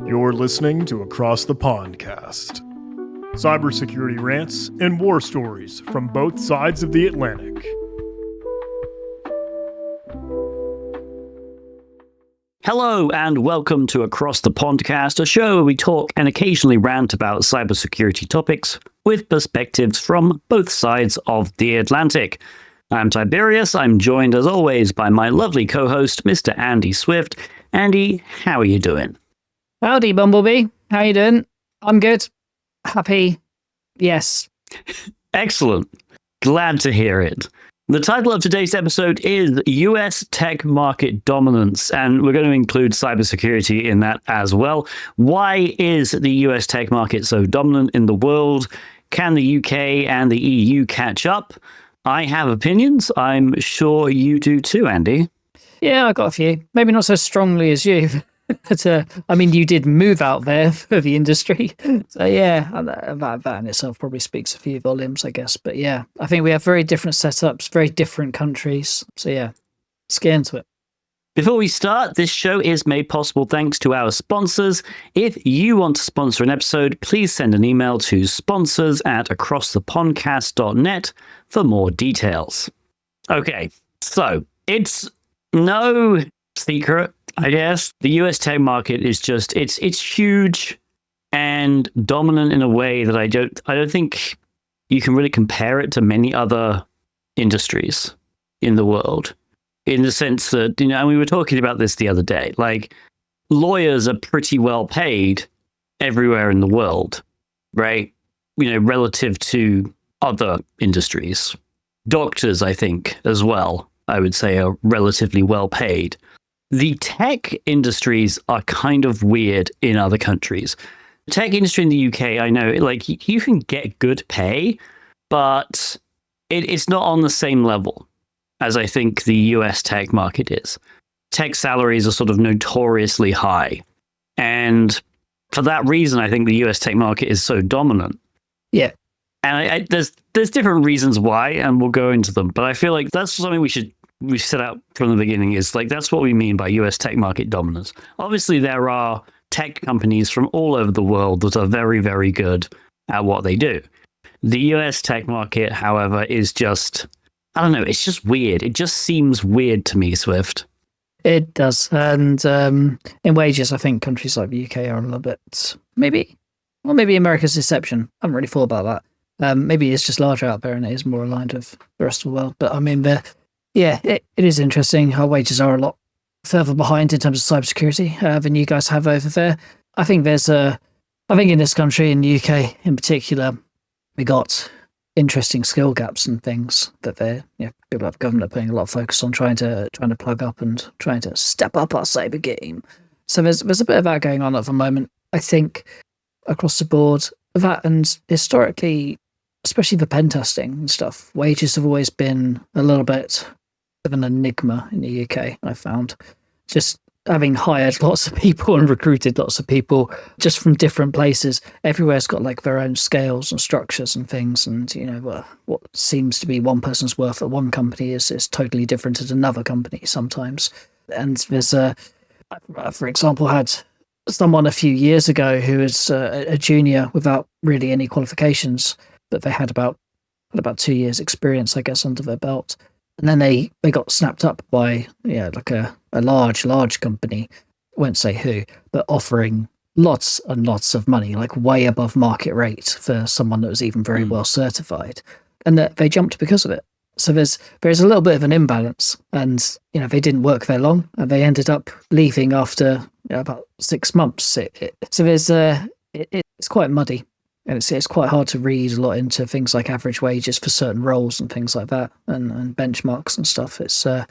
You're listening to Across the Pondcast. Cybersecurity rants and war stories from both sides of the Atlantic. Hello and welcome to Across the Pondcast, a show where we talk and occasionally rant about cybersecurity topics with perspectives from both sides of the Atlantic. I'm Tib3rius. I'm joined as always by my lovely co-host, Mr. Andy Swift. Andy, how are you doing? Howdy, Bumblebee. How you doing? I'm good. Happy. Yes. Excellent. Glad to hear it. The title of today's episode is US Tech Market Dominance, and we're going to include cybersecurity in that as well. Why is the US tech market so dominant in the world? Can the UK and the EU catch up? I have opinions. I'm sure you do too, Andy. Yeah, I got a few. Maybe not so strongly as you. But, I mean, you did move out there for the industry. So, yeah, that in itself probably speaks a few volumes, I guess. But, yeah, I think we have very different setups, very different countries. So, yeah, let's get into it. Before we start, this show is made possible thanks to our sponsors. If you want to sponsor an episode, please send an email to sponsors@acrossthepodcast.net for more details. Okay, so it's no secret, I guess. The US tech market is just, it's huge and dominant in a way that I don't think you can really compare it to many other industries in the world. In the sense that, and we were talking about this the other day, like lawyers are pretty well paid everywhere in the world, right? Relative to other industries. Doctors, I think, as well, I would say are relatively well paid. The tech industries are kind of weird in other countries. The tech industry in the UK, I know, like you can get good pay, but it's not on the same level as I think the US tech market is. Tech salaries are sort of notoriously high. And for that reason, I think the US tech market is so dominant. Yeah. And there's different reasons why, and we'll go into them. But I feel like that's something we set out from the beginning, is like, that's what we mean by US tech market dominance. Obviously, there are tech companies from all over the world that are very, very good at what they do. The US tech market, however, is just, I don't know, it's just weird. It just seems weird to me, Swift. It does. And in wages, I think countries like the UK are a little bit, maybe America's exception. I haven't really thought about that. Maybe it's just larger out there and it is more aligned with the rest of the world. But I mean, it is interesting. Our wages are a lot further behind in terms of cybersecurity than you guys have over there. I think in this country, in the UK in particular, we got interesting skill gaps and things that people like the government are putting a lot of focus on trying to plug up and trying to step up our cyber game. So there's a bit of that going on at the moment. I think across the board, that, and historically, especially the pen testing and stuff, wages have always been a little bit of an enigma in the UK, I found. Just having hired lots of people and recruited lots of people just from different places, everywhere's got like their own scales and structures and things. And, what seems to be one person's worth at one company is totally different at another company sometimes. And there's for example, had someone a few years ago who was a junior without really any qualifications, but they had about 2 years experience, I guess, under their belt. And then they got snapped up by like a large company, I won't say who, but offering lots and lots of money, like way above market rate for someone that was even very well certified, and that they jumped because of it. So there's a little bit of an imbalance, and they didn't work there long, and they ended up leaving after about 6 months. So there's it's quite muddy. And it's quite hard to read a lot into things like average wages for certain roles and things like that, and benchmarks and stuff. It's a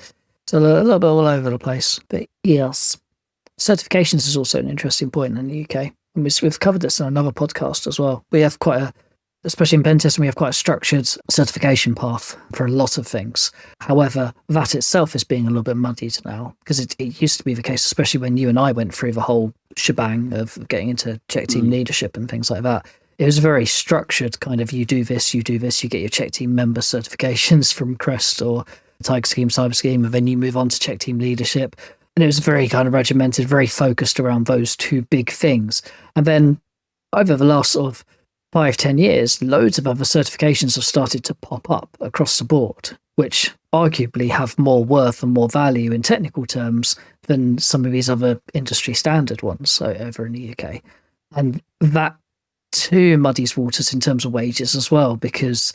little bit all over the place. But yes, certifications is also an interesting point in the UK. And we've covered this in another podcast as well. We have especially in pen testing, we have quite a structured certification path for a lot of things. However, that itself is being a little bit muddied now, because it used to be the case, especially when you and I went through the whole shebang of getting into check team leadership and things like that. It was very structured, kind of, you do this, you get your check team member certifications from Crest or Tiger Scheme, Cyber Scheme, and then you move on to check team leadership. And it was very kind of regimented, very focused around those two big things. And then over the last sort of 5-10 years, loads of other certifications have started to pop up across the board, which arguably have more worth and more value in technical terms than some of these other industry standard ones over in the UK. And that too muddies waters in terms of wages as well, because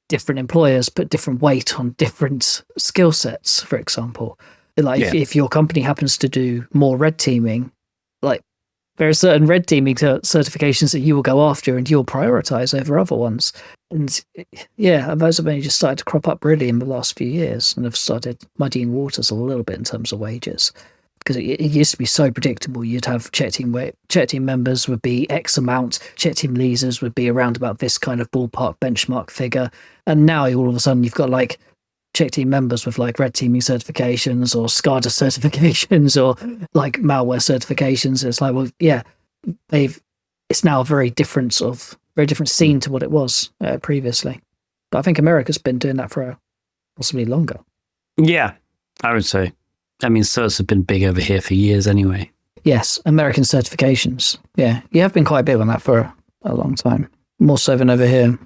different employers put different weight on different skill sets, for example. Like if your company happens to do more red teaming, like there are certain red teaming certifications that you will go after and you'll prioritize over other ones. And those have only just started to crop up really in the last few years and have started muddying waters a little bit in terms of wages. Because it used to be so predictable. You'd have check team members would be X amount, check team leaders would be around about this kind of ballpark benchmark figure. And now all of a sudden you've got like check team members with like red teaming certifications or SCADA certifications or like malware certifications. It's like, well, yeah, it's now a very different scene to what it was previously. But I think America's been doing that for possibly longer. Yeah, I would say. I mean, certs have been big over here for years anyway. Yes, American certifications. Yeah, you have been quite big on that for a long time. More so than over here.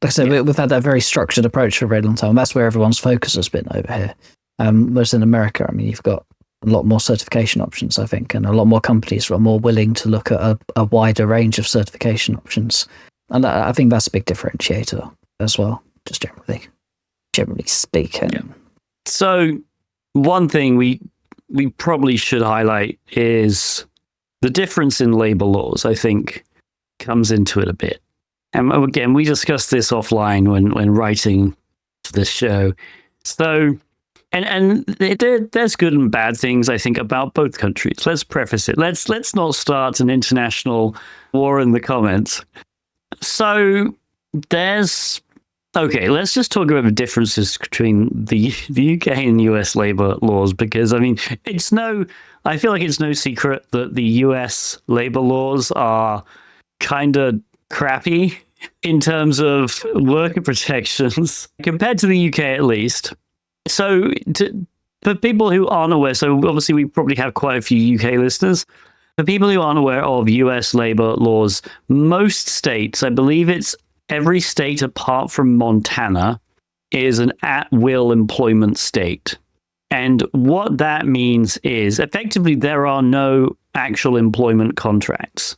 Like I said, we've had that very structured approach for a very long time. That's where everyone's focus has been over here. Whereas in America, I mean, you've got a lot more certification options, I think, and a lot more companies are more willing to look at a wider range of certification options. And I think that's a big differentiator as well, just generally speaking. Yeah. So one thing we probably should highlight is the difference in labor laws, I think, comes into it a bit. And again, we discussed this offline when writing for this show. So, and there's good and bad things, I think, about both countries. Let's preface it. Let's not start an international war in the comments. So let's just talk about the differences between the UK and US labor laws, because I mean, I feel like it's no secret that the US labor laws are kind of crappy in terms of worker protections compared to the UK, at least. So for people who aren't aware, so obviously we probably have quite a few UK listeners. For people who aren't aware of US labor laws, most states, I believe it's every state apart from Montana, is an at-will employment state. And what that means is effectively there are no actual employment contracts.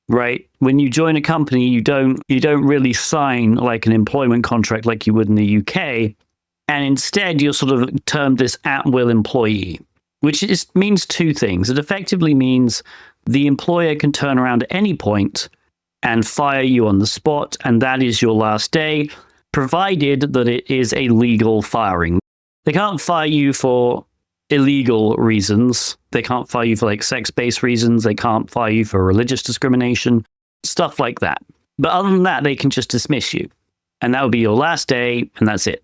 Right? When you join a company, you don't really sign like an employment contract like you would in the UK, and instead you're sort of termed this at-will employee, which means two things. It effectively means the employer can turn around at any point and fire you on the spot, and that is your last day, provided that it is a legal firing. They can't fire you for illegal reasons. They can't fire you for like sex-based reasons. They can't fire you for religious discrimination, stuff like that. But other than that, they can just dismiss you. And that would be your last day, and that's it.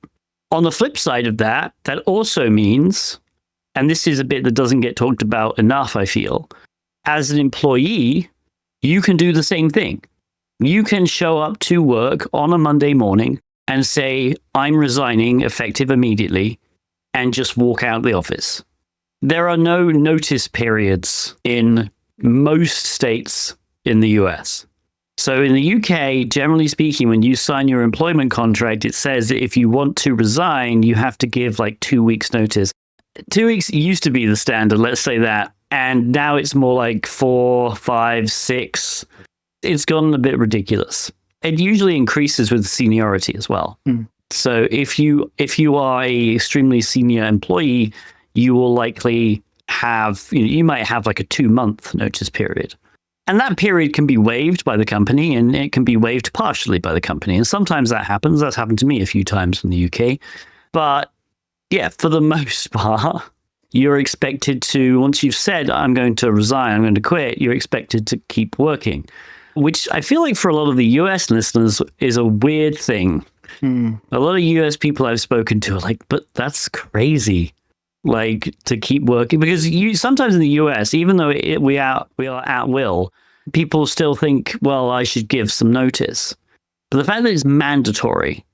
On the flip side of that, that also means, and this is a bit that doesn't get talked about enough, I feel, as an employee, you can do the same thing. You can show up to work on a Monday morning and say, I'm resigning effective immediately, and just walk out of the office. There are no notice periods in most states in the US. So in the UK, generally speaking, when you sign your employment contract, it says that if you want to resign, you have to give like 2 weeks notice. 2 weeks used to be the standard, let's say that. And now it's more like 4, 5, 6. It's gotten a bit ridiculous. It usually increases with seniority as well. So if you are a extremely senior employee, you will likely have, you might have like a 2-month notice period. And that period can be waived by the company, and it can be waived partially by the company. And sometimes that happens. That's happened to me a few times in the UK. But yeah, for the most part, you're expected to, once you've said, I'm going to resign, I'm going to quit, you're expected to keep working, which I feel like for a lot of the US listeners is a weird thing. A lot of US people I've spoken to are like, but that's crazy, like to keep working, because sometimes in the US, even though we are at will, people still think, well, I should give some notice. But the fact that it's mandatory,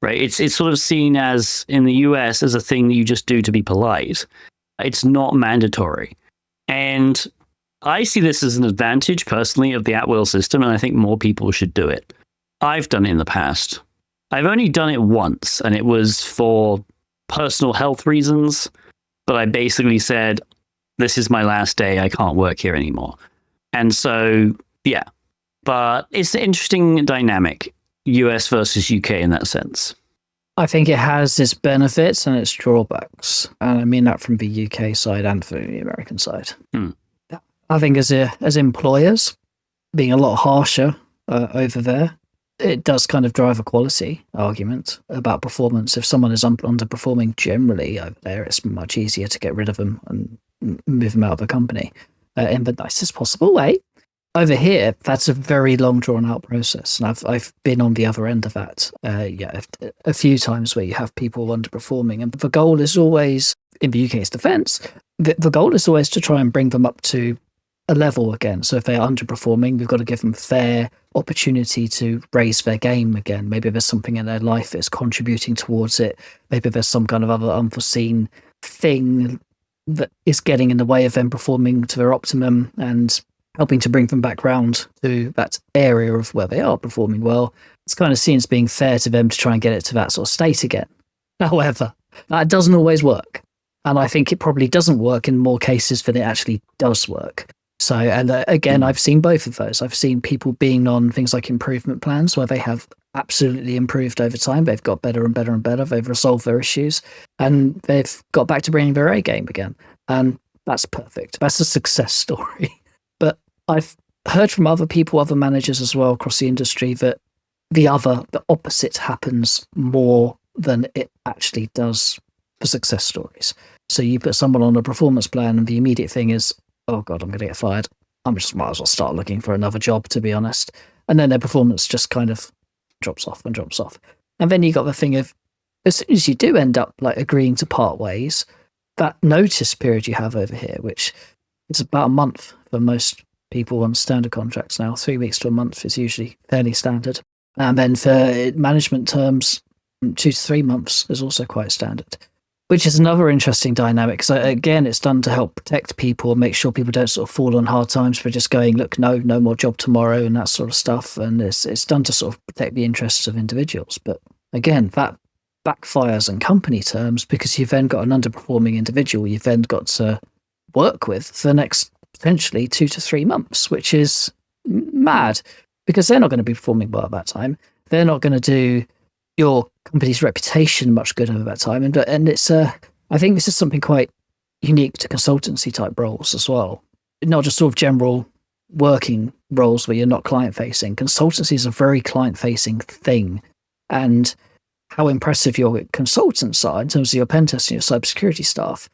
right? It's sort of seen as in the US as a thing that you just do to be polite. It's not mandatory. And I see this as an advantage personally of the at-will system, and I think more people should do it. I've done it in the past. I've only done it once, and it was for personal health reasons. But I basically said, this is my last day. I can't work here anymore. And so, yeah. But it's an interesting dynamic, US versus UK in that sense. I think it has its benefits and its drawbacks. And I mean that from the UK side and from the American side. I think as employers, being a lot harsher over there, it does kind of drive a quality argument about performance. If someone is underperforming generally over there, it's much easier to get rid of them and move them out of the company in the nicest possible way. Over here, that's a very long, drawn-out process, and I've been on the other end of that. A few times where you have people underperforming, and the goal is always, in the UK's defence, the goal is always to try and bring them up to a level again. So if they're underperforming, we've got to give them fair opportunity to raise their game again. Maybe there's something in their life that's contributing towards it. Maybe there's some kind of other unforeseen thing that is getting in the way of them performing to their optimum and helping to bring them back round to that area of where they are performing well. It's kind of seen as being fair to them to try and get it to that sort of state again. However, that doesn't always work. And I think it probably doesn't work in more cases than it actually does work. So, and again, I've seen both of those. I've seen people being on things like improvement plans where they have absolutely improved over time. They've got better and better and better. They've resolved their issues and they've got back to bringing their A game again. And that's perfect. That's a success story. But I've heard from other people, other managers as well across the industry that the opposite happens more than it actually does for success stories. So you put someone on a performance plan and the immediate thing is, oh God, I'm going to get fired. I just might as well start looking for another job, to be honest. And then their performance just kind of drops off and drops off. And then you got the thing of, as soon as you do end up like agreeing to part ways, that notice period you have over here, which is about a month for most people on standard contracts now, 3 weeks to a month is usually fairly standard. And then for management terms, 2 to 3 months is also quite standard. Which is another interesting dynamic. So again, it's done to help protect people and make sure people don't sort of fall on hard times for just going, look, no more job tomorrow and that sort of stuff. And it's done to sort of protect the interests of individuals. But again, that backfires on company terms because you've then got an underperforming individual you've then got to work with for the next potentially 2 to 3 months, which is mad because they're not going to be performing well at that time. They're not going to do your company's reputation much good over that time. And it's I think this is something quite unique to consultancy type roles as well. Not just sort of general working roles where you're not client facing. Consultancy is a very client facing thing. And how impressive your consultants are in terms of your pen testing, your cybersecurity staff,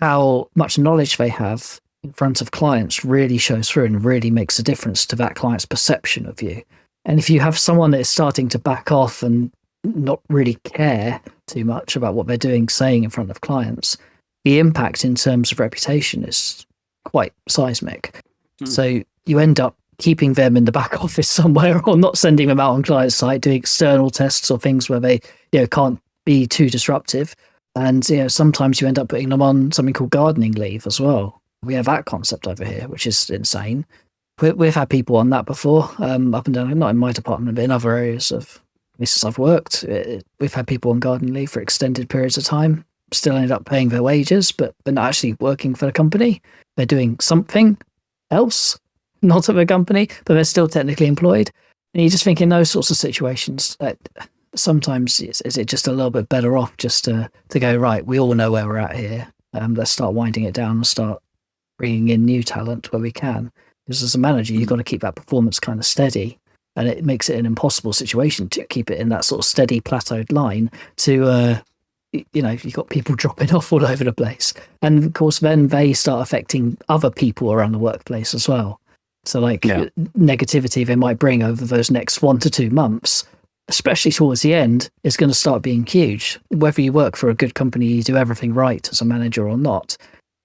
how much knowledge they have in front of clients really shows through and really makes a difference to that client's perception of you. And if you have someone that is starting to back off and not really care too much about what they're doing, saying in front of clients, the impact in terms of reputation is quite seismic. So you end up keeping them in the back office somewhere or not sending them out on client site, doing external tests or things where they can't be too disruptive. And sometimes you end up putting them on something called gardening leave as well. We have that concept over here, which is insane. We've had people on that before, up and down, not in my department, but in other areas of places I've worked. We've had people on garden leave for extended periods of time, still ended up paying their wages, but they're not actually working for the company. They're doing something else, not at the company, but they're still technically employed. And you just think in those sorts of situations, sometimes is it just a little bit better off just to go, right, we all know where we're at here. Let's start winding it down and start bringing in new talent where we can. Because as a manager, you've got to keep that performance kind of steady. And it makes it an impossible situation to keep it in that sort of steady plateaued line to, you've got people dropping off all over the place. And of course, then they start affecting other people around the workplace as well. So negativity they might bring over those next 1 to 2 months, especially towards the end, is going to start being huge. Whether you work for a good company, you do everything right as a manager or not,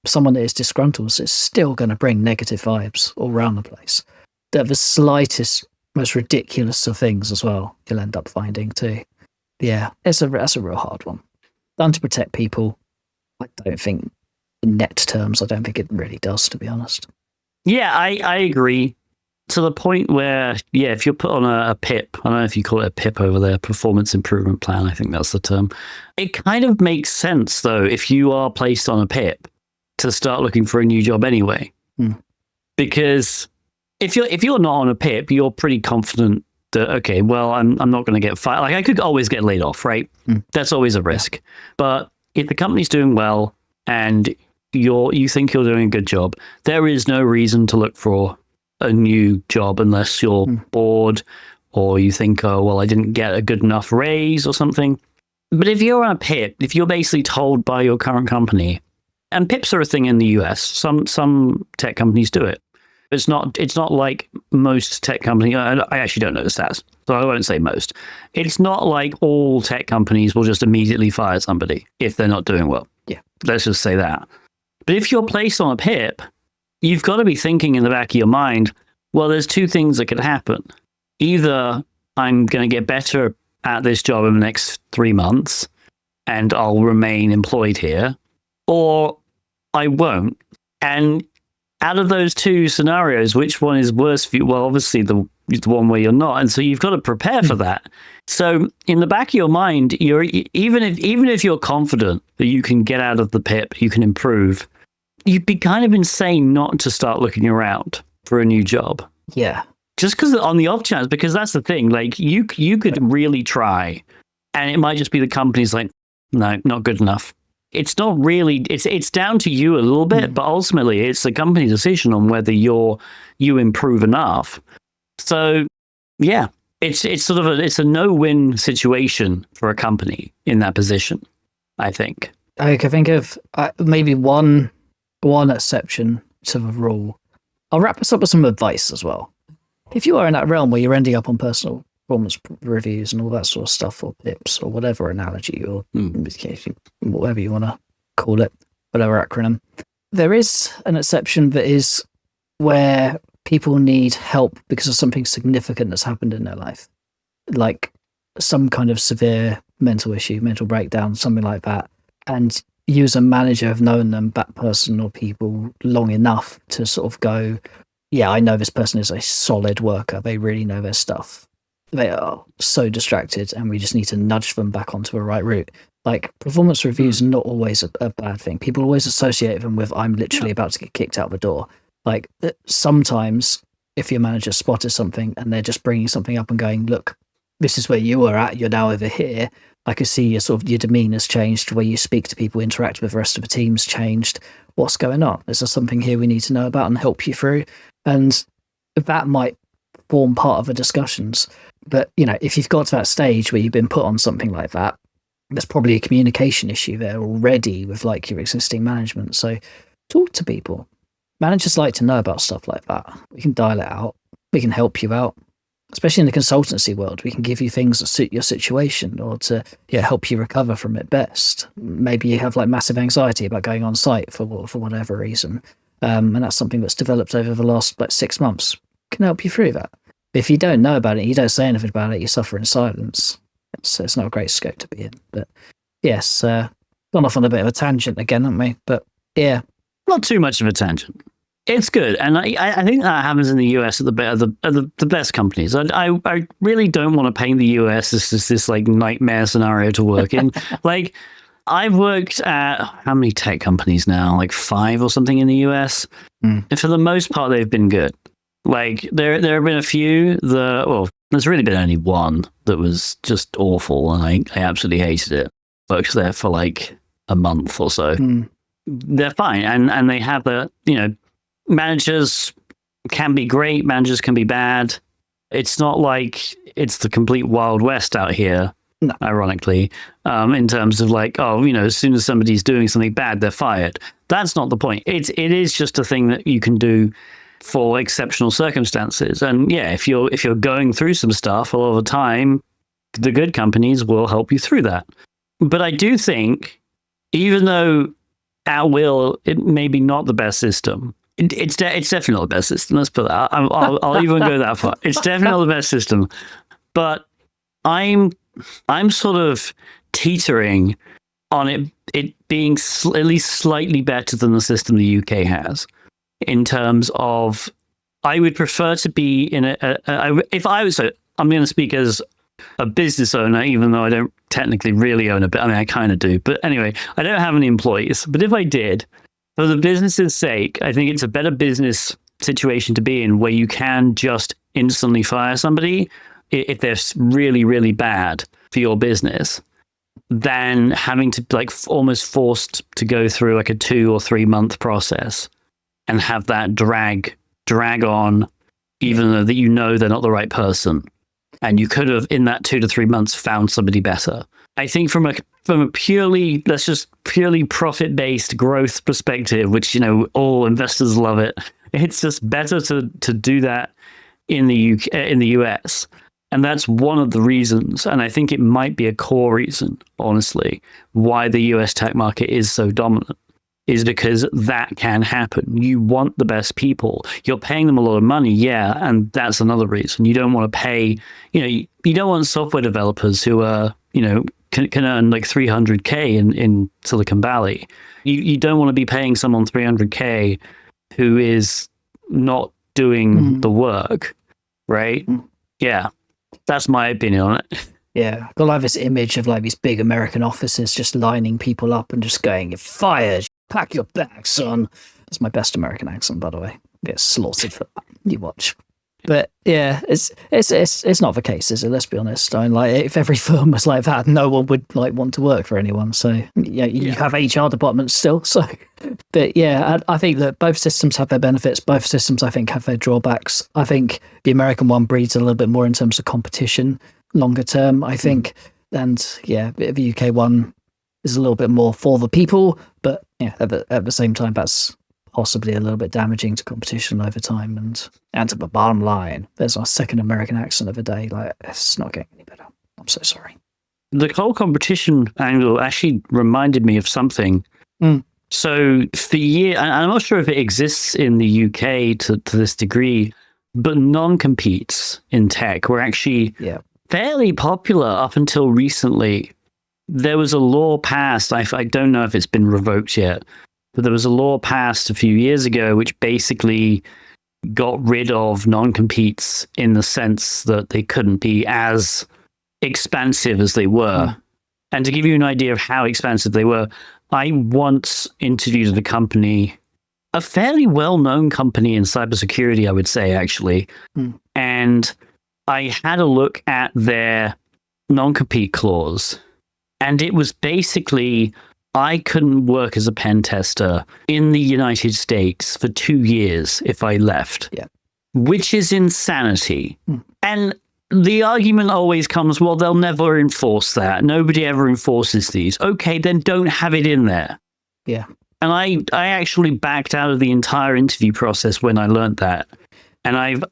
someone that is disgruntled is still going to bring negative vibes all around the place. The slightest, most ridiculous of things as well, you'll end up finding too. Yeah, that's a real hard one. Done to protect people. I don't think in net terms, I don't think it really does, to be honest. Yeah, I agree. To the point where, yeah, if you're put on a PIP, I don't know if you call it a PIP over there, performance improvement plan, I think that's the term. It kind of makes sense, though, if you are placed on a PIP to start looking for a new job anyway. Because if you're not on a PIP, you're pretty confident that, okay, well, I'm not going to get fired. Like, I could always get laid off, right? That's always a risk. But if the company's doing well and you think you're doing a good job, there is no reason to look for a new job unless you're bored or you think, oh, well, I didn't get a good enough raise or something. But if you're on a PIP, if you're basically told by your current company, and PIPs are a thing in the US, some tech companies do it. It's not like most tech companies. I actually don't know the stats, so I won't say most. It's not like all tech companies will just immediately fire somebody if they're not doing well. Yeah. Let's just say that. But if you're placed on a PIP, you've got to be thinking in the back of your mind, well, there's two things that could happen. Either I'm going to get better at this job in the next 3 months and I'll remain employed here, or I won't. And out of those two scenarios, which one is worse for you? Well, obviously the one where you're not. And so you've got to prepare for that. So in the back of your mind, even if you're confident that you can get out of the PIP, you can improve, you'd be kind of insane not to start looking around for a new job. Yeah. Just because on the off chance, because that's the thing, like you could really try and it might just be the company's like, no, not good enough. It's not really, it's down to you a little bit, but ultimately it's the company's decision on whether you improve enough. So yeah, it's sort of it's a no-win situation for a company in that position, I think. I can think of maybe one exception to the rule. I'll wrap this up with some advice as well. If you are in that realm where you're ending up on personal performance reviews and all that sort of stuff, or PIPs, or whatever analogy, or whatever you want to call it, whatever acronym, there is an exception that is where people need help because of something significant that's happened in their life, like some kind of severe mental issue, mental breakdown, something like that. And you as a manager have known that person or people long enough to sort of go, yeah, I know this person is a solid worker. They really know their stuff. They are so distracted and we just need to nudge them back onto a right route. Like, performance reviews are not always a bad thing. People always associate them with, I'm literally about to get kicked out the door. Like, sometimes if your manager spotted something and they're just bringing something up and going, look, this is where you were at, you're now over here. I could see your demeanor's changed, the way you speak to people, interact with the rest of the team's changed. What's going on? Is there something here we need to know about and help you through? And that might form part of the discussions. But, if you've got to that stage where you've been put on something like that, there's probably a communication issue there already with like your existing management. So talk to people. Managers like to know about stuff like that. We can dial it out. We can help you out. Especially in the consultancy world, we can give you things that suit your situation or to help you recover from it best. Maybe you have like massive anxiety about going on site for whatever reason. And that's something that's developed over the last 6 months. Can help you through that. If you don't know about it, you don't say anything about it, you suffer in silence. It's not a great scope to be in. But yes, gone off on a bit of a tangent again, haven't we? But yeah. Not too much of a tangent. It's good. And I think that happens in the US at the best companies. I really don't want to paint the US as this like nightmare scenario to work in. Like, I've worked at how many tech companies now? Like 5 or something in the US. And for the most part, they've been good. Like, there have been a few there's really been only one that was just awful, and I absolutely hated it. Worked there for like a month or so. They're fine, and they have managers can be great, managers can be bad. It's not like it's the complete Wild West out here, ironically, in terms of like, as soon as somebody's doing something bad, they're fired. That's not the point. It is just a thing that you can do for exceptional circumstances. And yeah, if you're going through some stuff a lot of the time, the good companies will help you through that. But I do think, even though at will, it may be not the best system, it's definitely not the best system. Let's put that. I'll even go that far. It's definitely not the best system. But I'm sort of teetering on it it being at least slightly better than the system the UK has in terms of, I would prefer to be in if I was, I'm going to speak as a business owner, even though I don't technically really own a bit. I mean, I kind of do. But anyway, I don't have any employees. But if I did, for the business's sake, I think it's a better business situation to be in where you can just instantly fire somebody if they're really, really bad for your business, than having to almost forced to go through like a 2 or 3 month process and have that drag on, even though that they're not the right person. And you could have, in that 2 to 3 months, found somebody better. I think from a purely profit-based growth perspective, which, all investors love it, it's just better to do that in the UK, in the US. And that's one of the reasons, and I think it might be a core reason, honestly, why the US tech market is so dominant, is because that can happen. You want the best people. You're paying them a lot of money, yeah, and that's another reason. You don't want to pay, you don't want software developers who are, can earn like $300K in Silicon Valley. You don't want to be paying someone $300K who is not doing the work, right? Yeah, that's my opinion on it. Yeah, I've got like this image of like these big American offices just lining people up and just going, "You're fired. Pack your bags, son." That's my best American accent, by the way. Get slaughtered for that. You watch. But yeah, it's not the case, is it? Let's be honest. I mean, like, if every firm was like that, no one would like want to work for anyone. So you have HR departments still. So, but yeah, I think that both systems have their benefits. Both systems, I think, have their drawbacks. I think the American one breeds a little bit more in terms of competition longer term, I think, and yeah, the UK one is a little bit more for the people. But yeah, at the same time, that's possibly a little bit damaging to competition over time. And to the bottom line, there's our second American accent of the day. Like, it's not getting any better. I'm so sorry. The whole competition angle actually reminded me of something. So for years, and I'm not sure if it exists in the UK to this degree, but non-competes in tech were actually fairly popular up until recently. There was a law passed, I don't know if it's been revoked yet, but there was a law passed a few years ago which basically got rid of non-competes in the sense that they couldn't be as expansive as they were. And to give you an idea of how expansive they were, I once interviewed at a company, a fairly well-known company in cybersecurity, I would say, actually. And I had a look at their non-compete clause, and it was basically, I couldn't work as a pen tester in the United States for 2 years if I left, which is insanity. And the argument always comes, well, they'll never enforce that. Nobody ever enforces these. Okay, then don't have it in there. Yeah. And I actually backed out of the entire interview process when I learned that. And I've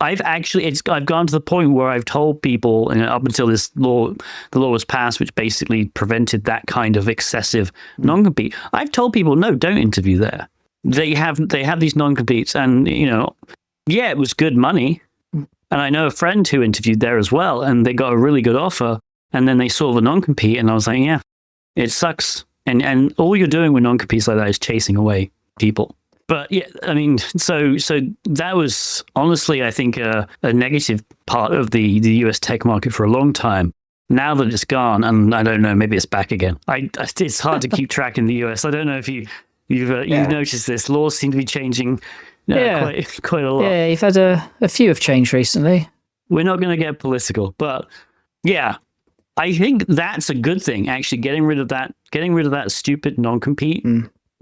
gone to the point where I've told people, and up until the law was passed, which basically prevented that kind of excessive non-compete. I've told people, no, don't interview there. They have these non-competes, and it was good money. And I know a friend who interviewed there as well, and they got a really good offer. And then they saw the non-compete, and I was like, yeah, it sucks. And all you're doing with non-competes like that is chasing away people. But yeah, I mean, so that was honestly, I think, a negative part of the US tech market for a long time. Now that it's gone, and I don't know, maybe it's back again. It's hard to keep track in the US. I don't know if you've noticed this. Laws seem to be changing quite a lot. Yeah, you've had a few have changed recently. We're not going to get political, but yeah, I think that's a good thing. Actually, getting rid of that stupid non-compete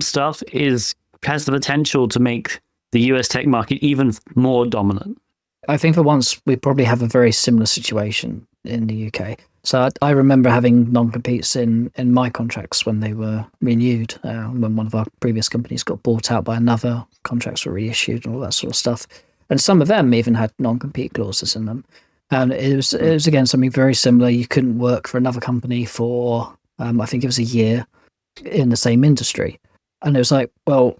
stuff has the potential to make the US tech market even more dominant. I think for once we probably have a very similar situation in the UK. So I remember having non-competes in my contracts when they were renewed, when one of our previous companies got bought out by another, contracts were reissued and all that sort of stuff. And some of them even had non-compete clauses in them. And it was again, something very similar. You couldn't work for another company for, I think it was a year in the same industry. And it was like, well,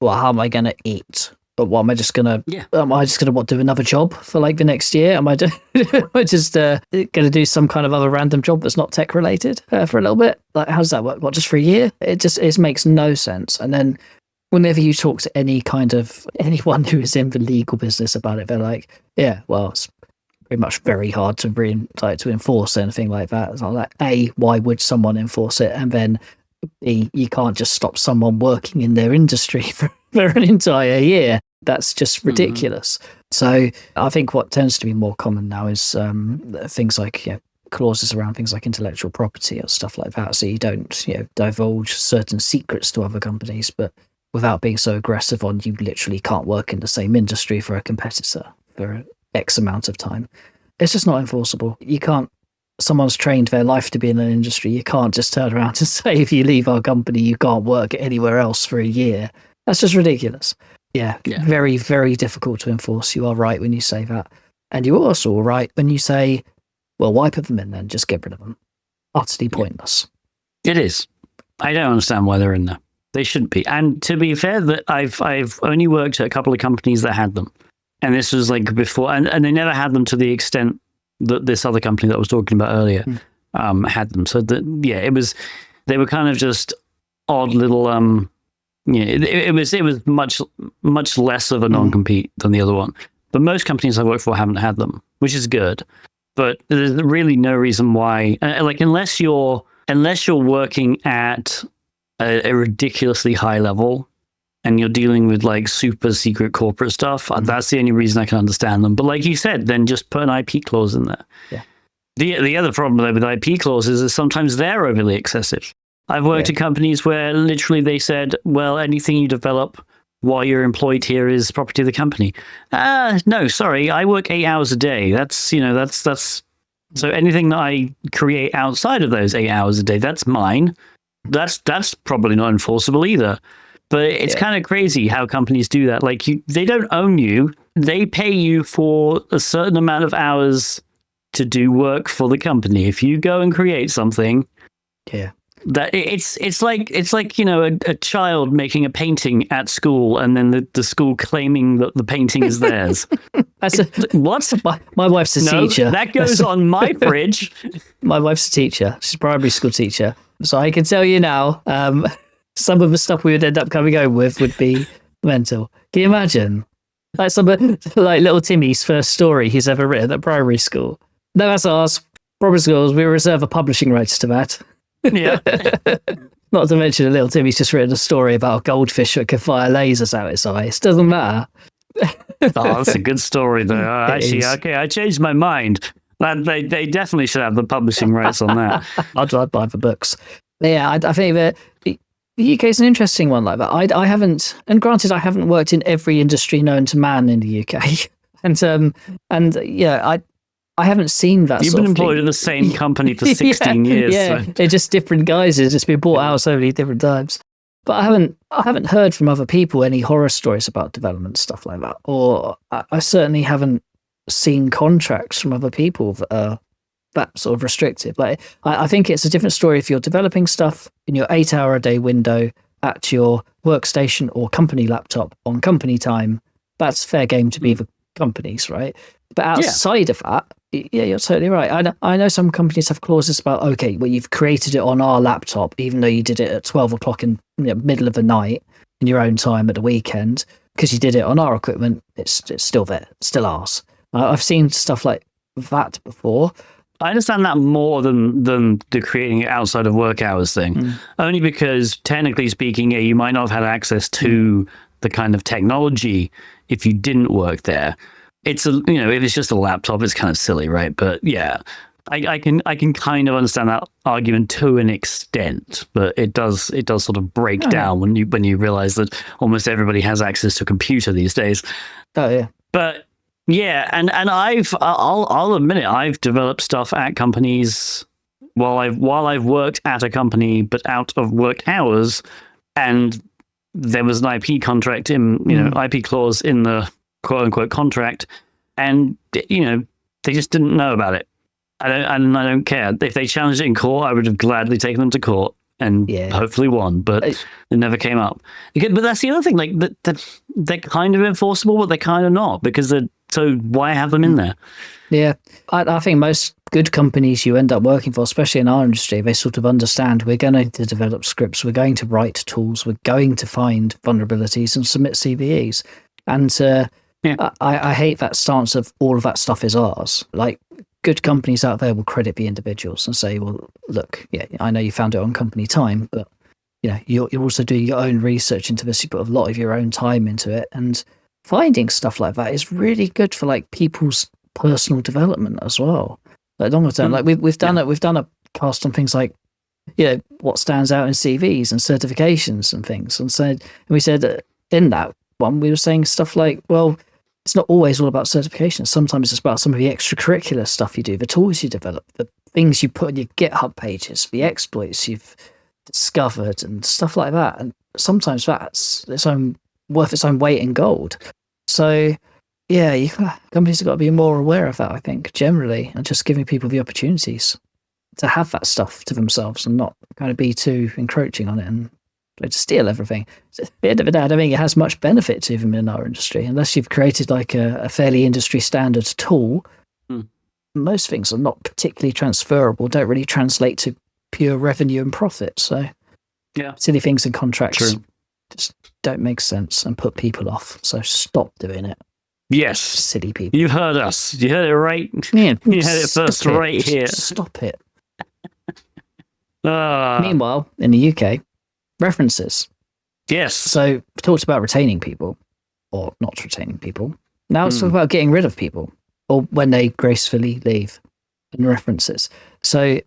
how am I going to eat? But what am I just gonna? Yeah. Am I just gonna do another job for like the next year? Am I just gonna do some kind of other random job that's not tech related for a little bit? Like, how does that work? What, just for a year? It makes no sense. And then whenever you talk to anyone who is in the legal business about it, they're like, yeah, well, it's pretty much very hard to enforce anything like that. It's not like, A, why would someone enforce it? And then B, you can't just stop someone working in their industry for an entire year. That's just ridiculous. So I think what tends to be more common now is things like clauses around things like intellectual property or stuff like that. So you don't divulge certain secrets to other companies, but without being so aggressive on you literally can't work in the same industry for a competitor for X amount of time. It's just not enforceable. You can't. Someone's trained their life to be in an industry. You can't just turn around and say, if you leave our company, you can't work anywhere else for a year. That's just ridiculous. Yeah, very, very difficult to enforce. You are right when you say that. And you're also right when you say, well, why put them in then? Just get rid of them. Utterly pointless. It is. I don't understand why they're in there. They shouldn't be. And to be fair, that I've only worked at a couple of companies that had them. And this was like before, and they never had them to the extent that this other company that I was talking about earlier had them. So they were kind of just odd little it was much less of a non-compete than the other one. But most companies I work for haven't had them, which is good. But there's really no reason why, unless you're working at a ridiculously high level and you're dealing with like super secret corporate stuff, that's the only reason I can understand them. But like you said, then just put an IP clause in there. Yeah. The other problem with IP clauses is sometimes they're overly excessive. I've worked at companies where literally they said, well, anything you develop while you're employed here is property of the company. No, sorry, I work 8 hours a day. That's so anything that I create outside of those 8 hours a day, that's mine. That's probably not enforceable either. But it's kind of crazy how companies do that. Like they don't own you. They pay you for a certain amount of hours to do work for the company. If you go and create something, that it's like a child making a painting at school and then the school claiming that the painting is theirs. What? My wife's a teacher. That goes on my fridge. My wife's a teacher. She's a primary school teacher. So I can tell you now, some of the stuff we would end up coming home with would be mental. Can you imagine? Like like little Timmy's first story he's ever written at primary school. No, that's ours. Primary schools, we reserve the publishing rights to that. Yeah. Not to mention little Timmy's just written a story about a goldfish that can fire lasers out its eyes. Doesn't matter. That's a good story though. Actually, okay, I changed my mind. They definitely should have the publishing rights on that. I'd buy the books. But yeah, I think that the UK is an interesting one like that. I haven't, and granted, I haven't worked in every industry known to man in the UK, I haven't seen that. You've been employed in the same company for 16 years. Yeah, so. They're just different guises. It's been bought out so many different times. But I haven't heard from other people any horror stories about development stuff like that, or I certainly haven't seen contracts from other people that are that sort of restrictive. Like I think it's a different story if you're developing stuff in your 8 hour a day window at your workstation or company laptop on company time. That's fair game to be the companies, right? But outside of that, yeah, you're totally right. I know some companies have clauses about, okay, well, you've created it on our laptop, even though you did it at 12 o'clock in the middle of the night in your own time at the weekend, because you did it on our equipment. It's still there, it's still ours. I've seen stuff like that before. I understand that more than the creating it outside of work hours thing, only because technically speaking, you might not have had access to the kind of technology if you didn't work there. It's if it's just a laptop, it's kind of silly, right? But yeah, I can kind of understand that argument to an extent, but it does sort of break down when you realize that almost everybody has access to a computer these days. Oh yeah, but. Yeah, and I'll admit it. I've developed stuff at companies while I've worked at a company, but out of work hours, and there was an IP contract IP clause in the quote unquote contract, and they just didn't know about it. I don't care. If they challenged it in court, I would have gladly taken them to court. and Yeah. hopefully won, but it never came up. But that's the other thing, like they're kind of enforceable, but they're kind of not, because so why have them in there? Yeah, I think most good companies you end up working for, especially in our industry, they sort of understand we're going to develop scripts, we're going to write tools, we're going to find vulnerabilities and submit CVEs. And I hate that stance of all of that stuff is ours. Like, good companies out there will credit the individuals and say, well, look, yeah, I know you found it on company time, but you're also doing your own research into this. You put a lot of your own time into it, and finding stuff like that is really good for like people's personal development as well. Like longer term, like we've done it. We've done a cast on things like what stands out in CVs and certifications and things, and we said in that one we were saying stuff like, well, it's not always all about certifications. Sometimes it's about some of the extracurricular stuff you do, the tools you develop, the things you put on your GitHub pages, the exploits you've discovered and stuff like that. And sometimes that's worth its own weight in gold. So yeah, companies have got to be more aware of that, I think, generally, and just giving people the opportunities to have that stuff to themselves and not kind of be too encroaching on it and to steal everything. At the end of the day, I don't think it has much benefit to them in our industry, unless you've created like a fairly industry standard tool. Most things are not particularly transferable, don't really translate to pure revenue and profit. So silly things in contracts just don't make sense and put people off. So stop doing it. Yes. Silly people. You heard us. You heard it right. Yeah, you heard it first right here. Stop it. Meanwhile, in the UK, references. Yes. So we talked about retaining people or not retaining people. Now let's talk about getting rid of people or when they gracefully leave, and references. So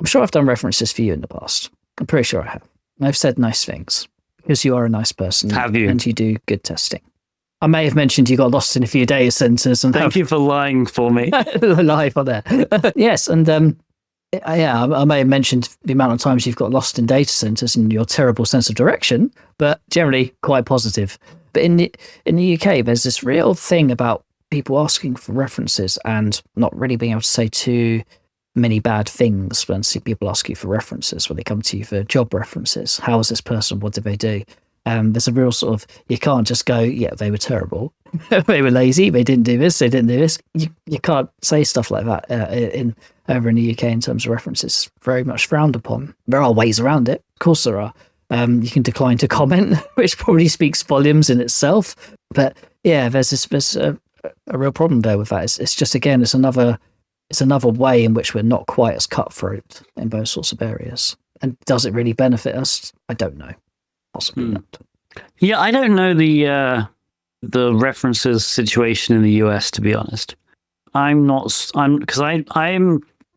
I'm sure I've done references for you in the past. I'm pretty sure I have. And I've said nice things because you are a nice person. Have you? And you do good testing. I may have mentioned you got lost in a few data centers. And thank you for lying for me. Live on there. Yes. And I may have mentioned the amount of times you've got lost in data centers and your terrible sense of direction, but generally quite positive. But in the UK, there's this real thing about people asking for references and not really being able to say too many bad things when people ask you for references, when they come to you for job references. How was this person? What did they do? There's a real sort of, you can't just go, yeah, they were terrible. They were lazy. They didn't do this. They didn't do this. You can't say stuff like that over in the UK in terms of references. Very much frowned upon. There are ways around it. Of course there are. You can decline to comment, which probably speaks volumes in itself. But yeah, there's a real problem there with that. It's just, again, it's another way in which we're not quite as cutthroat in those sorts of areas. And does it really benefit us? I don't know. Possibly not. Yeah, I don't know the references situation in the US, to be honest. Because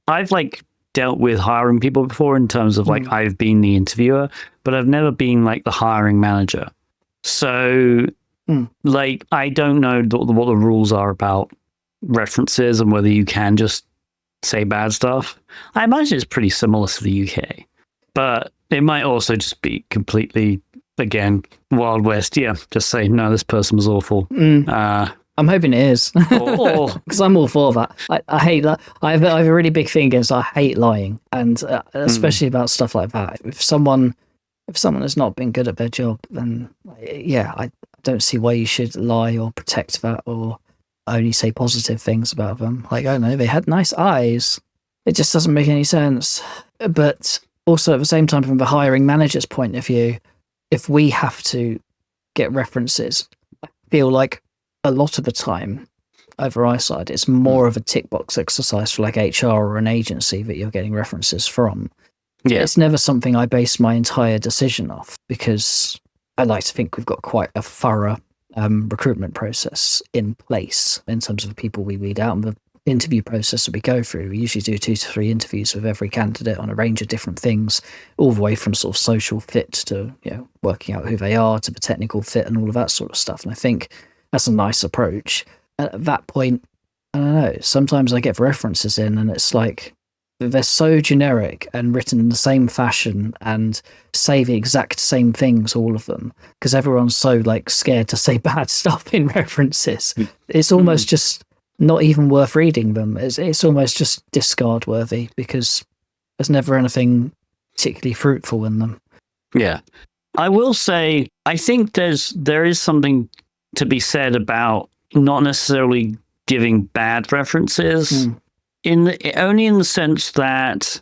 I've like dealt with hiring people before in terms of like I've been the interviewer, but I've never been like the hiring manager. So like I don't know what the rules are about references and whether you can just say bad stuff. I imagine it's pretty similar to the UK, but it might also just be completely, again, Wild West. Yeah, just say, no, this person was awful. I'm hoping it is. Because I'm all for that. I hate that. I have a really big thing against, I hate lying. And especially about stuff like that. If someone has not been good at their job, then I don't see why you should lie or protect that or only say positive things about them. Like, I don't know, they had nice eyes. It just doesn't make any sense. But also at the same time, from the hiring manager's point of view, if we have to get references, I feel like a lot of the time over our side, it's more of a tick box exercise for like HR or an agency that you're getting references from. Yeah. It's never something I base my entire decision off, because I like to think we've got quite a thorough recruitment process in place in terms of the people we weed out and the interview process that we go through. We usually do 2 to 3 interviews with every candidate on a range of different things, all the way from sort of social fit to working out who they are to the technical fit and all of that sort of stuff. And I think that's a nice approach. At that point, I don't know, sometimes I get references in and it's like they're so generic and written in the same fashion and say the exact same things, all of them, because everyone's so like scared to say bad stuff in references. It's almost just not even worth reading them. It's almost just discard worthy, because there's never anything particularly fruitful in them. Yeah. I will say, I think there is something to be said about not necessarily giving bad references, only in the sense that,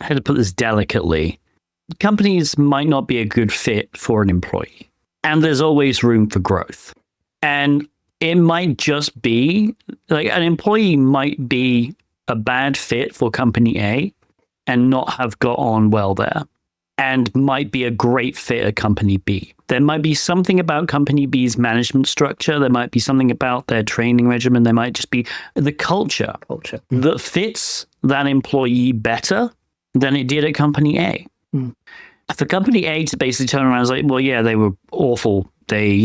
how to put this delicately, companies might not be a good fit for an employee, and there's always room for growth. And it might just be like an employee might be a bad fit for company A and not have got on well there, and might be a great fit at company B. There might be something about company B's management structure. There might be something about their training regimen. There might just be the culture that fits that employee better than it did at company A. For company A to basically turn around and say, well, yeah, they were awful. They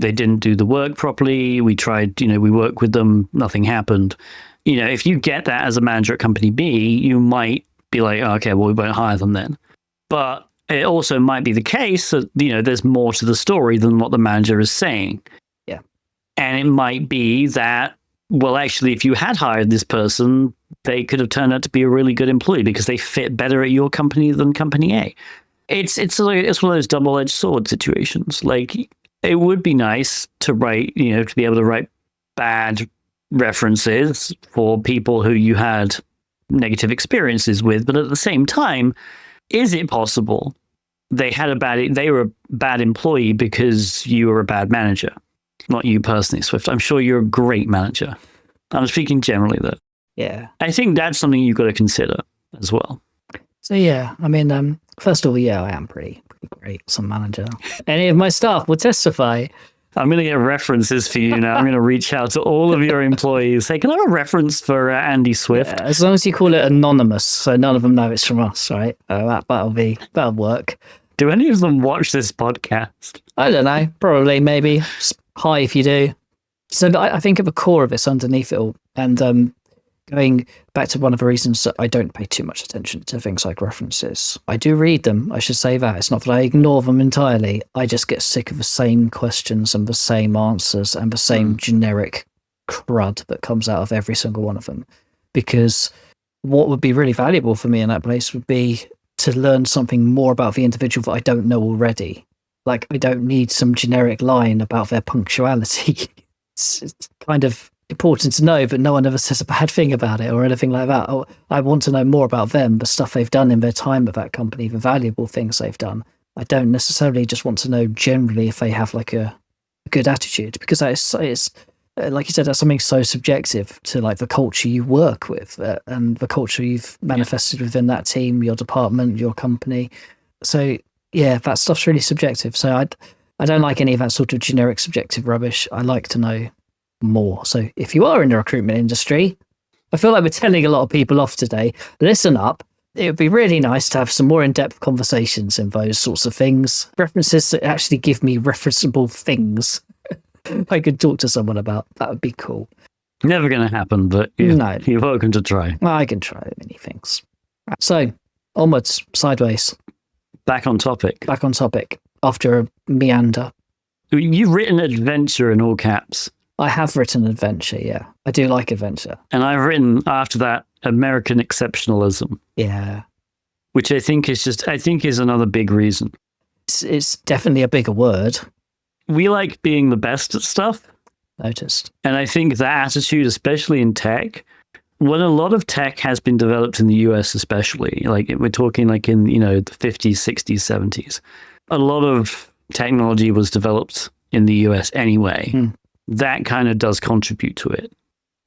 didn't do the work properly. We tried, we worked with them. Nothing happened. If you get that as a manager at company B, you might be like, oh, okay, well, we won't hire them then. But it also might be the case that, there's more to the story than what the manager is saying. Yeah. And it might be that, well, actually, if you had hired this person, they could have turned out to be a really good employee because they fit better at your company than company A. It's one of those double-edged sword situations. Like, it would be nice to write, to be able to write bad references for people who you had negative experiences with. But at the same time, is it possible they were a bad employee because you were a bad manager? Not you personally, Swift. I'm sure you're a great manager. I'm speaking generally, though. Yeah. I think that's something you've got to consider as well. So, yeah, I mean, first of all, yeah, I am pretty great as a manager. Any of my staff will testify. I'm going to get references for you now. I'm going to reach out to all of your employees. Say, can I have a reference for Andy Swift? Yeah, as long as you call it anonymous, so none of them know it's from us, right? That'll work. Do any of them watch this podcast? I don't know. Probably, maybe. Hi if you do. So I think at the core of it's underneath it all. And going back to one of the reasons that I don't pay too much attention to things like references. I do read them. I should say that. It's not that I ignore them entirely. I just get sick of the same questions and the same answers and the same generic crud that comes out of every single one of them. Because what would be really valuable for me in that place would be to learn something more about the individual that I don't know already. Like, I don't need some generic line about their punctuality. It's kind of important to know, but no one ever says a bad thing about it or anything like that. Oh, I want to know more about them, the stuff they've done in their time at that company, the valuable things they've done. I don't necessarily just want to know generally if they have like a good attitude, because it's like you said, that's something so subjective to like the culture you work with and the culture you've manifested within that team, your department, your company. So yeah, that stuff's really subjective. So I don't like any of that sort of generic subjective rubbish. I like to know more. So if you are in the recruitment industry, I feel like we're telling a lot of people off today. Listen up. It would be really nice to have some more in-depth conversations in those sorts of things. References that actually give me referenceable things I could talk to someone about. That would be cool. Never going to happen, but No. You're welcome to try. I can try many things. So onwards, sideways. Back on topic. After a meander. You've written adventure in all caps. I have written adventure, yeah. I do like adventure. And I've written after that American exceptionalism. Yeah. Which I think is another big reason. It's definitely a bigger word. We like being the best at stuff. Noticed. And I think that attitude, especially in tech, when a lot of tech has been developed in the US especially, like we're talking like in, the 50s, 60s, 70s, a lot of technology was developed in the US anyway. That kind of does contribute to it.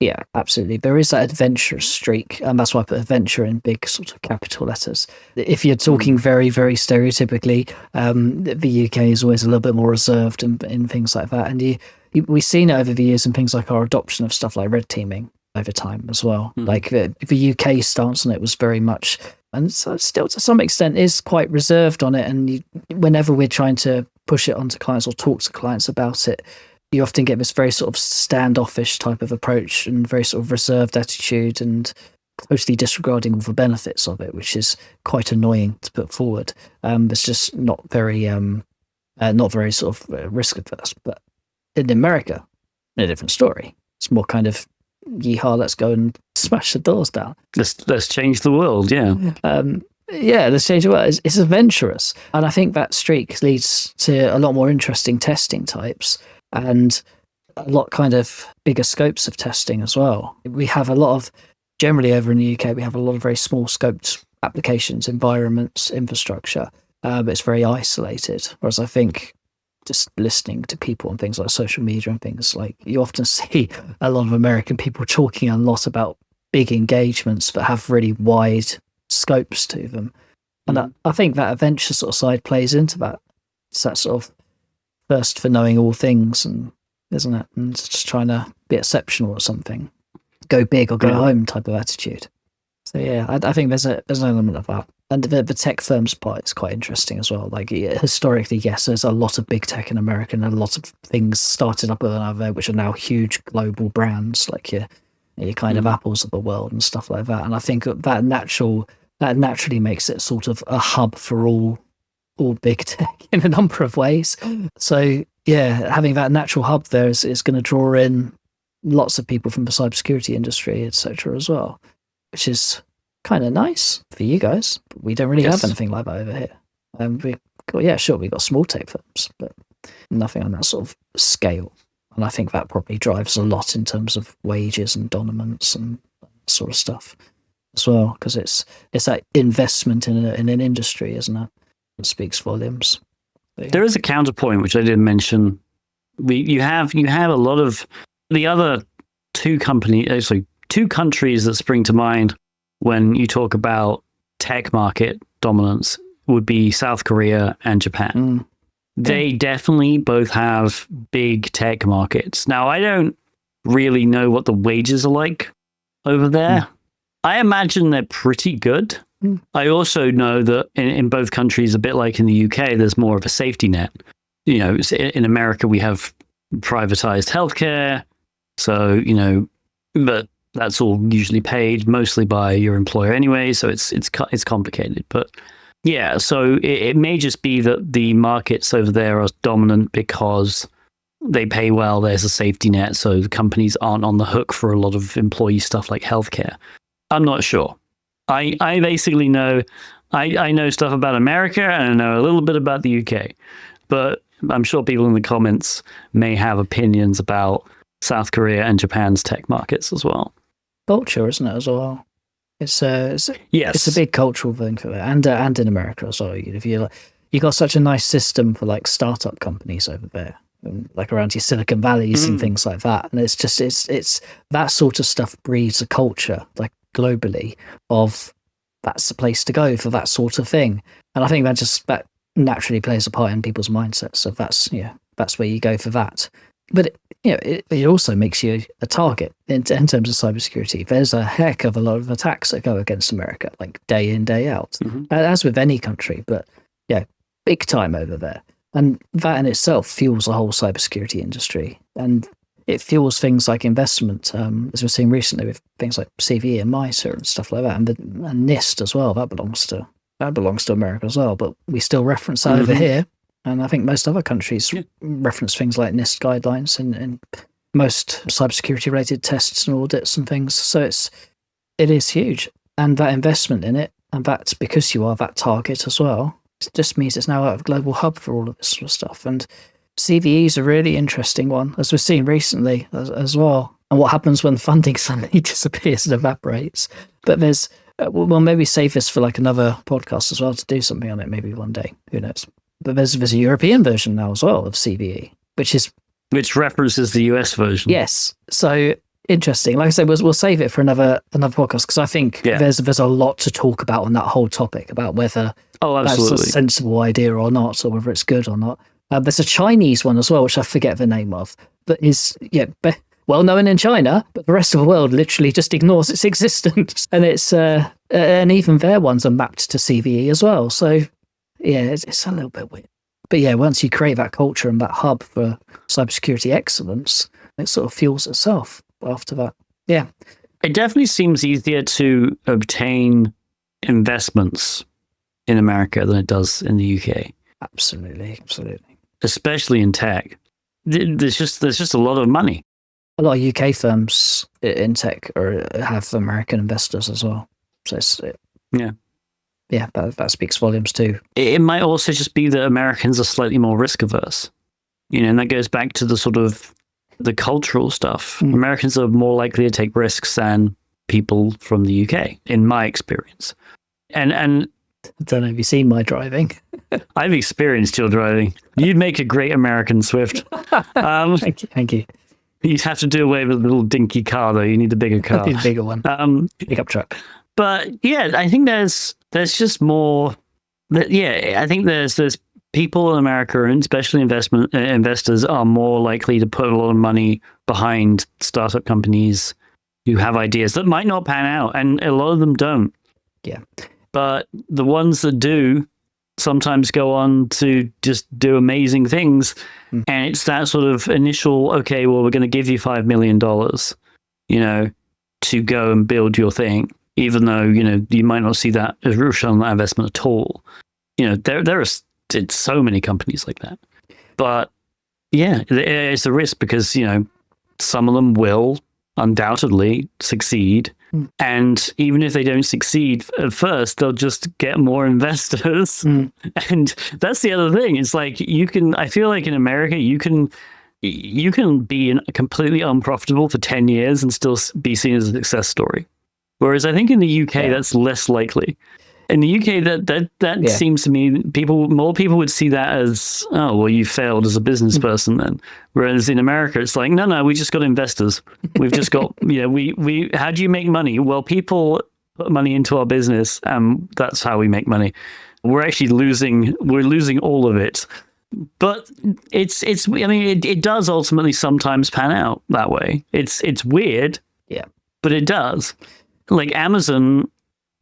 Yeah, absolutely. There is that adventurous streak, and that's why I put adventure in big sort of capital letters. If you're talking very, very stereotypically, the UK is always a little bit more reserved in things like that. And we've seen it over the years in things like our adoption of stuff like red teaming over time as well. Like the UK stance on it was very much, and so still to some extent is quite reserved on it. And whenever we're trying to push it onto clients or talk to clients about it, you often get this very sort of standoffish type of approach and very sort of reserved attitude and totally disregarding all the benefits of it, which is quite annoying to put forward. It's just not very sort of risk adverse. But in America, a different story. It's more kind of yeehaw, let's go and smash the doors down. Let's change the world, yeah. Yeah, let's change the world. It's adventurous. And I think that streak leads to a lot more interesting testing types and a lot kind of bigger scopes of testing as well. We have a lot of, generally over in the UK, we have a lot of very small scoped applications, environments, infrastructure, but it's very isolated. Whereas I think just listening to people on things like social media and things, like you often see a lot of American people talking a lot about big engagements that have really wide scopes to them. And I think that adventure sort of side plays into that. It's that sort of thirst for knowing all things, and isn't it? And it's just trying to be exceptional at something, go big or go home type of attitude. So yeah, I think there's an element of that. And the tech firms part is quite interesting as well. Like historically, yes, there's a lot of big tech in America, and a lot of things started up over there, which are now huge global brands, like your kind of Apples of the world and stuff like that. And I think that naturally makes it sort of a hub for all big tech in a number of ways. So yeah, having that natural hub there is going to draw in lots of people from the cybersecurity industry, etc. as well, which is kind of nice for you guys. But we don't really have anything like that over here. We've got small tech firms, but nothing on that sort of scale. And I think that probably drives a lot in terms of wages and dominance and that sort of stuff as well, because it's that investment in an industry, isn't it? It speaks volumes. But, yeah. There is a counterpoint which I didn't mention. You have a lot of the other two countries that spring to mind when you talk about tech market dominance would be South Korea and Japan. They definitely both have big tech markets. Now, I don't really know what the wages are like over there. I imagine they're pretty good. I also know that in both countries, a bit like in the UK, there's more of a safety net. You know, in America, we have privatized healthcare. So, but that's all usually paid mostly by your employer anyway. So it's complicated. But yeah, so it may just be that the markets over there are dominant because they pay well. There's a safety net. So the companies aren't on the hook for a lot of employee stuff like healthcare. I'm not sure. I basically know, I know stuff about America and I know a little bit about the UK, but I'm sure people in the comments may have opinions about South Korea and Japan's tech markets as well. Culture, isn't it, as well? It's a big cultural thing for it, and in America as well. If you got such a nice system for like startup companies over there, like around your Silicon Valleys and things like that, and it's just it's that sort of stuff breeds a culture like globally of that's the place to go for that sort of thing. And I think that naturally plays a part in people's mindsets. So that's where you go for that. But it also makes you a target in terms of cybersecurity. There's a heck of a lot of attacks that go against America, like day in, day out, as with any country. But yeah, big time over there. And that in itself fuels the whole cybersecurity industry. And it fuels things like investment, as we're seeing recently with things like CVE and MITRE and stuff like that, and NIST as well. That belongs to America as well, but we still reference that over here. And I think most other countries reference things like NIST guidelines in most cybersecurity related tests and audits and things. So it is huge, and that investment in it, and that's because you are that target as well. It just means it's now a global hub for all of this sort of stuff. And CVE is a really interesting one, as we've seen recently as well. And what happens when funding suddenly disappears and evaporates. But there's, we'll maybe save this for like another podcast as well to do something on it maybe one day. Who knows? But there's a European version now as well of CVE, which references the US version. Yes. So interesting. Like I said, we'll save it for another podcast, because I think there's a lot to talk about on that whole topic about whether that's a sensible idea or not, or whether it's good or not. There's a Chinese one as well, which I forget the name of, that is well known in China, but the rest of the world literally just ignores its existence. And it's and even their ones are mapped to CVE as well. So yeah, it's a little bit weird. But yeah, once you create that culture and that hub for cybersecurity excellence, it sort of fuels itself after that. Yeah. It definitely seems easier to obtain investments in America than it does in the UK. Absolutely. Especially in tech. There's just a lot of money. A lot of UK firms in tech have American investors as well. So yeah, that speaks volumes too. It might also just be that Americans are slightly more risk averse, and that goes back to the sort of the cultural stuff. Americans are more likely to take risks than people from the UK, in my experience. And I don't know if you've seen my driving. I've experienced your driving. You'd make a great American Swift. Thank you. You'd have to do away with a little dinky car, though. You need a bigger car. I need a bigger one. Pickup truck. But yeah, I think there's just more. I think there's people in America, and especially investors, are more likely to put a lot of money behind startup companies who have ideas that might not pan out, and a lot of them don't. Yeah. But the ones that do sometimes go on to just do amazing things. And it's that sort of initial, okay, well, we're going to give you $5 million, to go and build your thing, even though, you might not see that as return on that investment at all. There are so many companies like that. But yeah, it's a risk because, some of them will undoubtedly succeed. And even if they don't succeed at first, they'll just get more investors. And that's the other thing. It's like I feel like in America, you can be completely unprofitable for 10 years and still be seen as a success story. Whereas I think in the UK, that's less likely. In the UK, that seems to me, more people would see that as, oh, well, you failed as a business person then. Whereas in America, it's like, no, we just got investors. We've just got, we how do you make money? Well, people put money into our business, and that's how we make money. We're actually losing all of it. But it does ultimately sometimes pan out that way. It's weird. Yeah. But it does. Like Amazon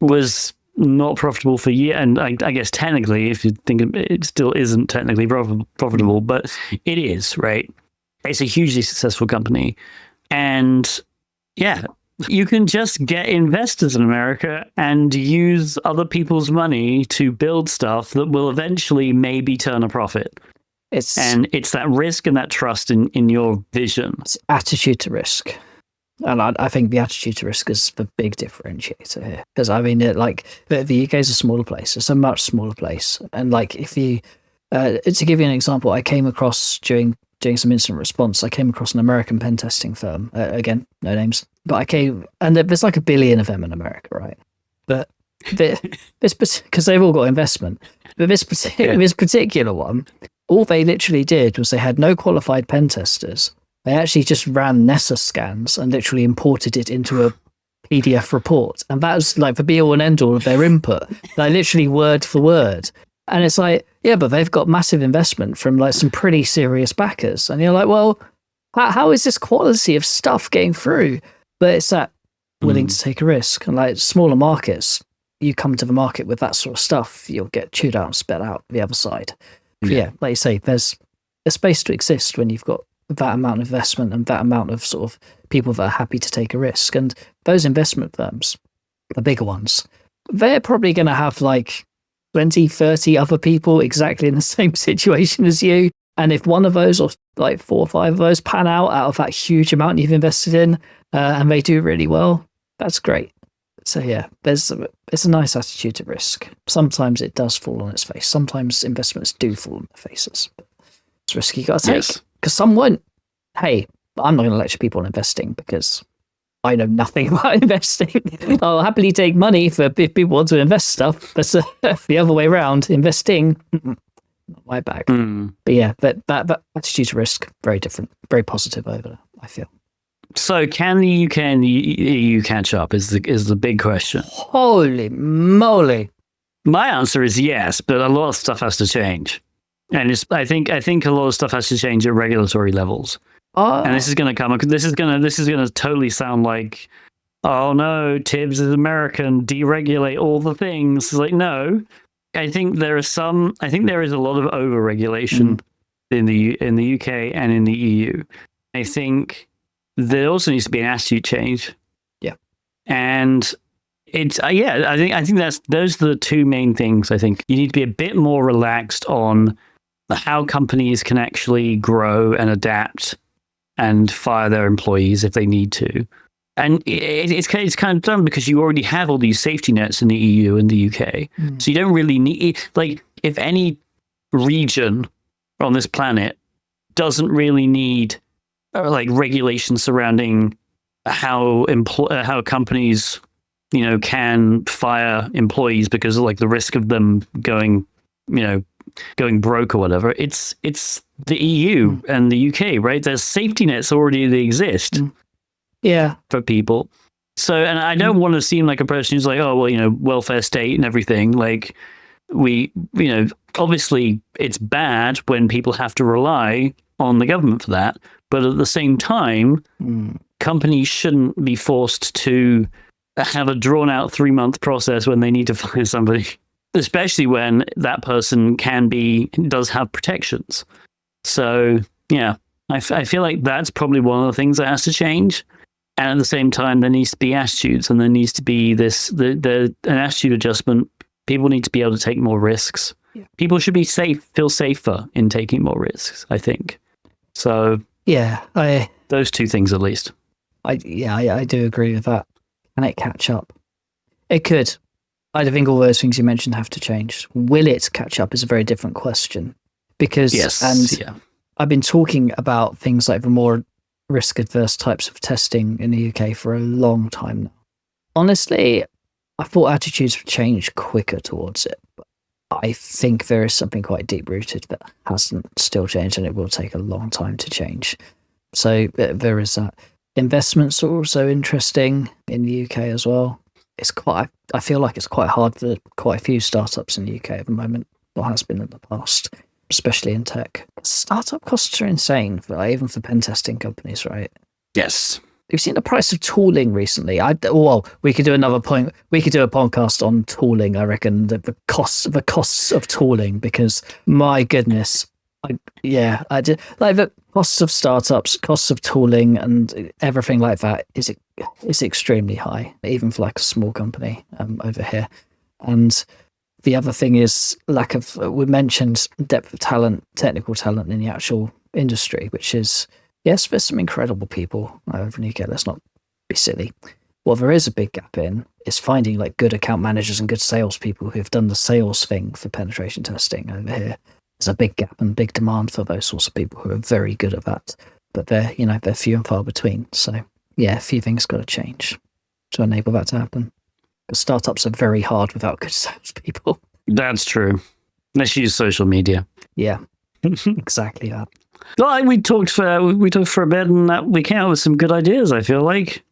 was not profitable for years, and I guess technically, if you think it still isn't technically profitable, but it is, right? It's a hugely successful company, and yeah, you can just get investors in America and use other people's money to build stuff that will eventually maybe turn a profit. It's that risk and that trust in your vision. It's attitude to risk. And I think the attitude to risk is the big differentiator here. Because the UK is a smaller place. It's a much smaller place. And if you, to give you an example, I came across doing some incident response, I came across an American pen testing firm. Again, no names. But and there's like 1 billion of them in America, right? But because they've all got investment. But this particular one, all they literally did was they had no qualified pen testers. They actually just ran Nessa scans and literally imported it into a PDF report. And that was like the be all and end all of their input. Like literally word for word. And it's like, yeah, but they've got massive investment from like some pretty serious backers. And you're like, well, how is this quality of stuff getting through? But it's that willing to take a risk. And like smaller markets, you come to the market with that sort of stuff, you'll get chewed out and spit out the other side. Yeah, like you say, there's a space to exist when you've got that amount of investment and that amount of sort of people that are happy to take a risk. And those investment firms, the bigger ones, they're probably going to have like 20, 30 other people exactly in the same situation as you. And if one of those or like 4 or 5 of those pan out of that huge amount you've invested in and they do really well, that's great. So yeah, it's a nice attitude to risk. Sometimes it does fall on its face. Sometimes investments do fall on their faces. It's risky you got to take. Yes. Because some won't. Hey, I'm not going to lecture people on investing because I know nothing about investing. I'll happily take money if people want to invest stuff. But the other way around, investing, not my bag. But yeah, that attitude to risk, very different, very positive over there, I feel. So can the UK and the EU catch up is the big question. Holy moly. My answer is yes, but a lot of stuff has to change. And I think a lot of stuff has to change at regulatory levels. And this is going to totally sound like, oh no, Tibbs is American, deregulate all the things. It's like, no, I think there is a lot of over-regulation in the UK and in the EU. I think there also needs to be an attitude change. Yeah. And it's I think those are the two main things. I think you need to be a bit more relaxed on how companies can actually grow and adapt and fire their employees if they need to. And it's kind of dumb because you already have all these safety nets in the EU and the UK. So you don't really need, like, if any region on this planet doesn't really need like regulations surrounding how companies, can fire employees because of like the risk of them going broke or whatever. It's the EU and the UK, right? There's safety nets already that exist. Yeah. For people. So, and I don't want to seem like a person who's like, oh, well, welfare state and everything. Like, obviously it's bad when people have to rely on the government for that. But at the same time, companies shouldn't be forced to have a drawn out 3-month process when they need to fire somebody, especially when that person does have protections. So, yeah, I feel like that's probably one of the things that has to change. And at the same time, there needs to be attitudes, and there needs to be an attitude adjustment. People need to be able to take more risks. Yeah. People should be feel safer in taking more risks, I think. So yeah, those two things at least. I do agree with that. Can it catch up? It could. I think all those things you mentioned have to change. Will it catch up is a very different question. Because I've been talking about things like the more risk-adverse types of testing in the UK for a long time now. Honestly, I thought attitudes would change quicker towards it, but I think there is something quite deep-rooted that hasn't still changed, and it will take a long time to change. So there is that. Investments are also interesting in the UK as well. I feel like it's quite hard for quite a few startups in the UK at the moment, or has been in the past, especially in tech. Startup costs are insane, even for pen testing companies, right? Yes. We've seen the price of tooling recently. We could do another point. We could do a podcast on tooling. I reckon the costs of tooling, because my goodness, I did like the costs of startups, costs of tooling, and everything like that is extremely high, even for like a small company over here. And the other thing is we mentioned depth of talent, technical talent in the actual industry, which is, yes, there's some incredible people over in the UK. Let's not be silly. What there is a big gap in is finding like good account managers and good salespeople who have done the sales thing for penetration testing over here. There's a big gap and big demand for those sorts of people who are very good at that, but they're few and far between. So yeah, a few things got to change to enable that to happen. Because startups are very hard without good salespeople. That's true. Let's use social media. Yeah, exactly that. Well, we talked for a bit, and we came out with some good ideas, I feel like.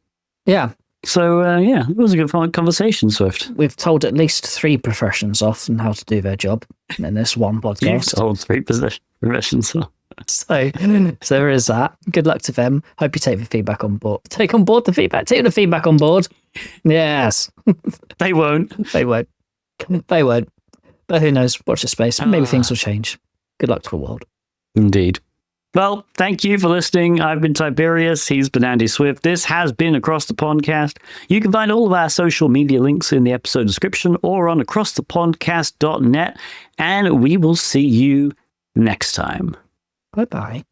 Yeah. So, it was a good conversation, Swift. We've told at least 3 professions off and how to do their job in this one podcast. You've told 3 professions off. So there is that. Good luck to them. Hope you take the feedback on board. Take on board the feedback. Take the feedback on board. Yes. They won't. They won't. They won't. But who knows? Watch the space. Maybe things will change. Good luck to the world. Indeed. Well, thank you for listening. I've been Tib3rius. He's been Andy Swift. This has been Across the Pondcast. You can find all of our social media links in the episode description or on acrossthepondcast.net. And we will see you next time. Bye-bye.